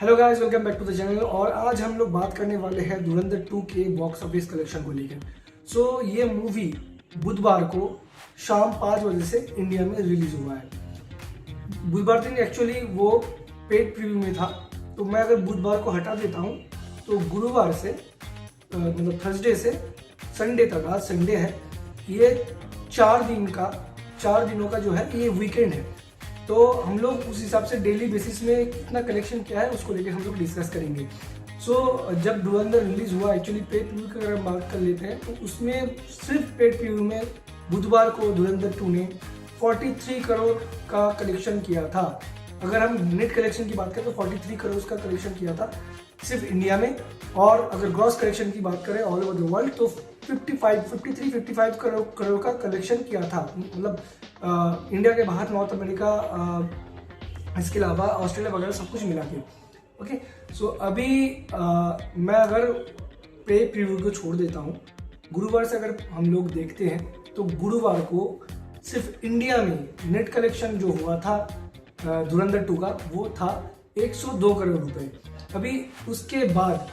Hello guys, welcome back to the channel. और आज हम लोग बात करने वाले हैं धुरंधर 2 के बॉक्स ऑफिस कलेक्शन को लेकर। ये मूवी बुधवार को शाम 5 बजे से इंडिया में रिलीज हुआ है। बुधवार दिन एक्चुअली वो पेड प्रीव्यू में था, तो मैं अगर बुधवार को हटा देता हूँ तो गुरुवार से मतलब थर्सडे से संडे तक, आज संडे है, ये 4 दिनों का जो है ये वीकेंड है। तो हम लोग उस हिसाब से डेली बेसिस में कितना कलेक्शन क्या है उसको लेकर हम लोग डिस्कस करेंगे। जब धुरंधर रिलीज हुआ, एक्चुअली पेड प्रीव्यू की अगर हम बात कर लेते हैं तो उसमें सिर्फ पेड प्रीव्यू में बुधवार को धुरंधर 2 ने 43 करोड़ का कलेक्शन किया था। अगर हम नेट कलेक्शन की बात करें तो 43 करोड़ का कलेक्शन किया था सिर्फ इंडिया में। और अगर ग्रॉस कलेक्शन की बात करें ऑल ओवर द वर्ल्ड तो 55 करोड़ का कलेक्शन किया था। मतलब इंडिया के बाहर नॉर्थ अमेरिका, इसके अलावा ऑस्ट्रेलिया वगैरह सब कुछ मिला के। ओके, अभी मैं अगर पे प्रीव्यू को छोड़ देता हूँ, गुरुवार से अगर हम लोग देखते हैं तो गुरुवार को सिर्फ इंडिया में नेट कलेक्शन जो हुआ था धुरंधर 2 का वो था 102 करोड़ रुपए। अभी उसके बाद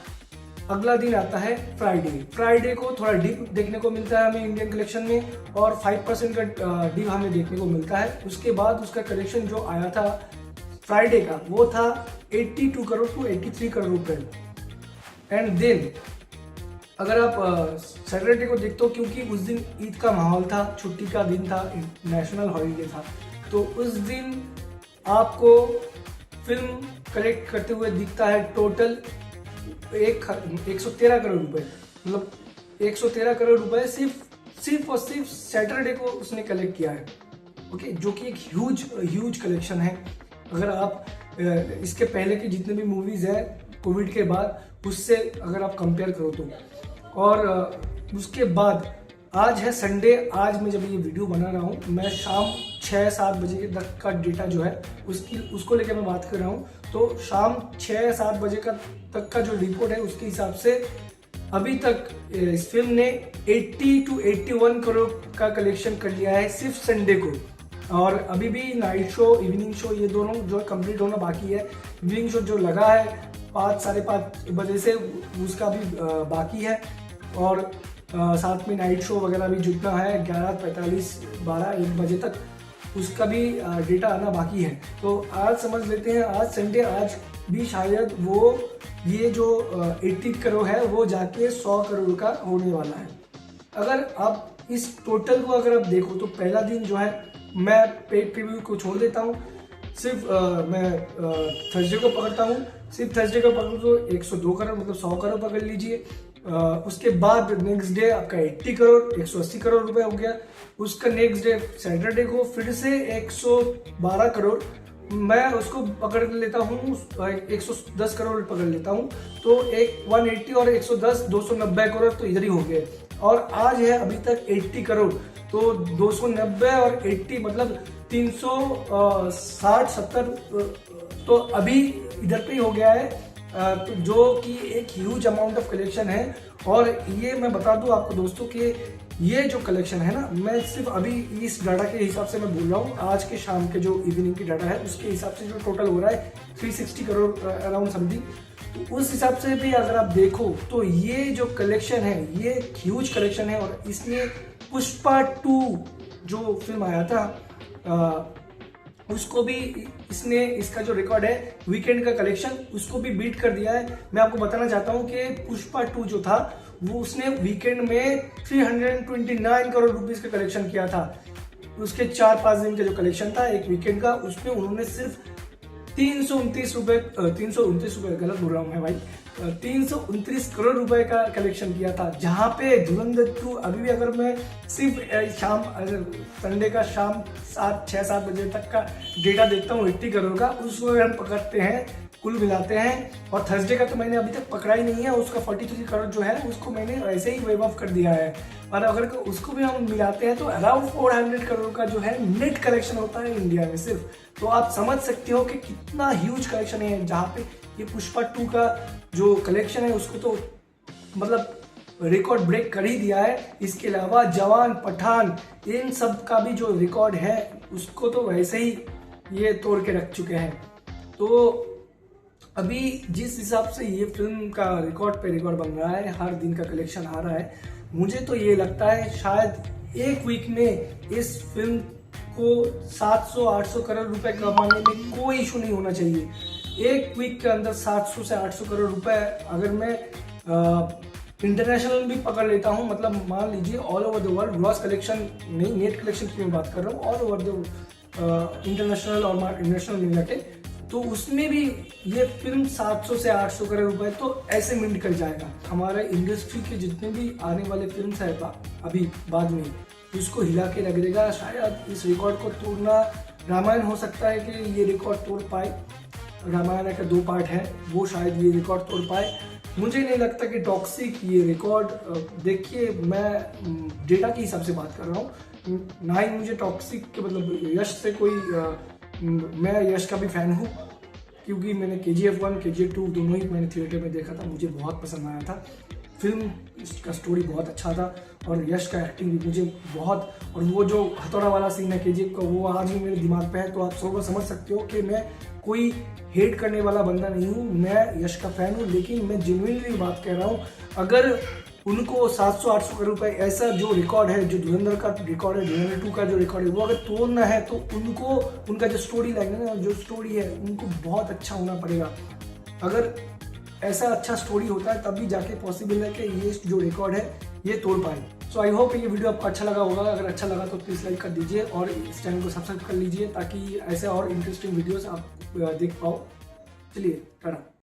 अगला दिन आता है फ्राइडे को थोड़ा डिप देखने को मिलता है हमें इंडियन कलेक्शन में, और 5% का डिप हमें देखने को मिलता है। उसके बाद उसका कलेक्शन जो आया था फ्राइडे का वो था 82 करोड़ टू 83 करोड़ रुपए। एंड देन अगर आप सैटरडे को देखते हो, क्योंकि उस दिन ईद का माहौल था, छुट्टी का दिन था, नेशनल हॉलीडे था, तो उस दिन आपको फिल्म कलेक्ट करते हुए दिखता है टोटल 113 करोड़ रुपए। मतलब 113 करोड़ रुपए सिर्फ और सिर्फ सैटरडे को उसने कलेक्ट किया है। ओके, जो कि एक ह्यूज कलेक्शन है। अगर आप इसके पहले की जितने भी मूवीज है कोविड के बाद उससे अगर आप कंपेयर करो तो। और उसके बाद आज है संडे, आज मैं जब ये वीडियो बना रहा हूँ मैं शाम 6-7 बजे के तक का डेटा जो है उसको लेकर मैं बात कर रहा हूँ। तो शाम 6-7 बजे तक का जो रिपोर्ट है उसके हिसाब से अभी तक इस फिल्म ने 80 to 81 करोड़ का कलेक्शन कर लिया है सिर्फ संडे को। और अभी भी नाइट शो, इवनिंग शो, ये दोनों जो कंप्लीट होना बाकी है। इवनिंग शो जो लगा है 5-5:30 बजे से उसका भी बाकी है, और साथ में नाइट शो वगैरह भी जुटना है 11:45, 12-1 बजे तक, उसका भी डेटा आना बाकी है। तो आज समझ लेते हैं, आज संडे, आज भी शायद वो ये जो 80 करोड़ है वो जाके 100 करोड़ का होने वाला है। अगर आप इस टोटल को अगर आप देखो तो पहला दिन जो है, मैं पेड प्रीव्यू को छोड़ देता हूँ, सिर्फ मैं थर्सडे को पकड़ता हूँ। सिर्फ थर्सडे को पकड़ू तो 102 करोड़ मतलब 100 करोड़ पकड़ लीजिए। उसके बाद नेक्स्ट डे आपका 80 करोड़ 180 करोड़ रुपए हो गया। उसका नेक्स्ट डे सैटरडे को फिर से 112 करोड़, मैं उसको पकड़ लेता हूँ, 110 करोड़ पकड़ लेता हूँ। तो एक 180 और 110 290 करोड़ तो इधर ही हो गए। और आज है अभी तक 80 करोड़, तो 290 और 80 मतलब 360-70 तो अभी इधर पे ही हो गया है। तो जो कि एक ह्यूज अमाउंट ऑफ कलेक्शन है। और ये मैं बता दूं आपको दोस्तों कि ये जो कलेक्शन है ना, मैं सिर्फ अभी इस डाटा के हिसाब से मैं बोल रहा हूँ, आज के शाम के जो इवनिंग की डाटा है उसके हिसाब से जो टोटल हो रहा है 360 करोड़ अराउंड समथिंग। तो उस हिसाब से भी अगर आप देखो तो ये जो कलेक्शन है ये ह्यूज कलेक्शन है। और इसलिए पुष्पा 2 जो फिल्म आया था उसको भी इसने, इसका जो रिकॉर्ड है वीकेंड का कलेक्शन, उसको भी बीट कर दिया है। मैं आपको बताना चाहता हूं कि पुष्पा 2 जो था वो उसने वीकेंड में 329 करोड़ रुपीस का कलेक्शन किया था। उसके 4-5 दिन का जो कलेक्शन था एक वीकेंड का, उसमें उन्होंने सिर्फ 329 रुपए गलत बोल रहा हूँ मैं भाई, 329 करोड़ रुपए का कलेक्शन किया था। जहां पे धुरंधर 2 अभी भी अगर मैं सिर्फ शाम संडे का शाम 6-7 बजे तक का डेटा देखता हूँ 80 करोड़ का, उसको हम पकड़ते हैं, कुल मिलाते हैं। और थर्सडे का तो मैंने अभी तक पकड़ा ही नहीं है, उसका 43 करोड़ जो है उसको मैंने ऐसे ही वेव ऑफ कर दिया है। और अगर उसको भी हम मिलाते हैं तो अराउंड 400 करोड़ का जो है नेट कलेक्शन होता है इंडिया में सिर्फ। तो आप समझ सकते हो कि कितना ह्यूज कलेक्शन है। जहाँ पे ये पुष्पा 2 का जो कलेक्शन है उसको तो मतलब रिकॉर्ड ब्रेक कर ही दिया है। इसके अलावा जवान, पठान, इन सब का भी जो रिकॉर्ड है उसको तो वैसे ही ये तोड़ के रख चुके हैं। तो अभी जिस हिसाब से ये फिल्म का रिकॉर्ड पे रिकॉर्ड बन रहा है, हर दिन का कलेक्शन आ रहा है, मुझे तो ये लगता है शायद एक वीक में इस फिल्म को 700-800 करोड़ रुपए कमाने में कोई इशू नहीं होना चाहिए। एक वीक के अंदर 700 से 800 करोड़ रुपए अगर मैं इंटरनेशनल भी पकड़ लेता हूँ, मतलब मान लीजिए all over the world gross collection नहीं, नेट कलेक्शन की मैं बात कर रहा हूँ, ऑल ओवर द इंटरनेशनल और नेशनल मिला के, तो उसमें भी ये फिल्म 700 से 800 करोड़ रुपए तो ऐसे में निकल जाएगा। हमारे इंडस्ट्री के जितने भी आने वाले फिल्म है अभी बाद में, इसको हिला के रख देगा। शायद इस रिकॉर्ड को तोड़ना रामायण हो सकता है कि ये रिकॉर्ड तोड़ पाए। रामायण का 2 पार्ट है, वो शायद ये रिकॉर्ड तोड़ पाए। मुझे नहीं लगता कि टॉक्सिक ये रिकॉर्ड, देखिए मैं डेटा के हिसाब से बात कर रहा हूँ, ना ही मुझे टॉक्सिक के मतलब यश से कोई मैं यश का भी फैन हूँ, क्योंकि मैंने KGF 1 KGF 2 दोनों ही मैंने थिएटर में देखा था, मुझे बहुत पसंद आया था। फिल्म का स्टोरी बहुत अच्छा था और यश का एक्टिंग भी मुझे बहुत, और वो जो हथौड़ा वाला सीन है KGF का, वो आज भी मेरे दिमाग पे है। तो आप सब समझ सकते हो कि मैं कोई हेट करने वाला बंदा नहीं हूँ, मैं यश का फैन हूँ, लेकिन मैं जेन्युइनली बात कह रहा हूँ, अगर उनको 700-800 करोड़ रुपए ऐसा जो रिकॉर्ड है, जो धुरंधर का रिकॉर्ड है, धुरंधर 2 का जो रिकॉर्ड है, वो अगर तोड़ना है तो उनको, उनका जो स्टोरी लाइन है ना, जो स्टोरी है, उनको बहुत अच्छा होना पड़ेगा। अगर ऐसा अच्छा स्टोरी होता है तभी जाके पॉसिबल है कि ये जो रिकॉर्ड है ये तोड़ पाए। सो आई होप ये वीडियो आपको अच्छा लगा होगा। अगर अच्छा लगा तो प्लीज़ लाइक कर दीजिए और इस चैनल को सब्सक्राइब कर लीजिए, ताकि ऐसे और इंटरेस्टिंग वीडियोस आप देख पाओ। चलिए, टाटा।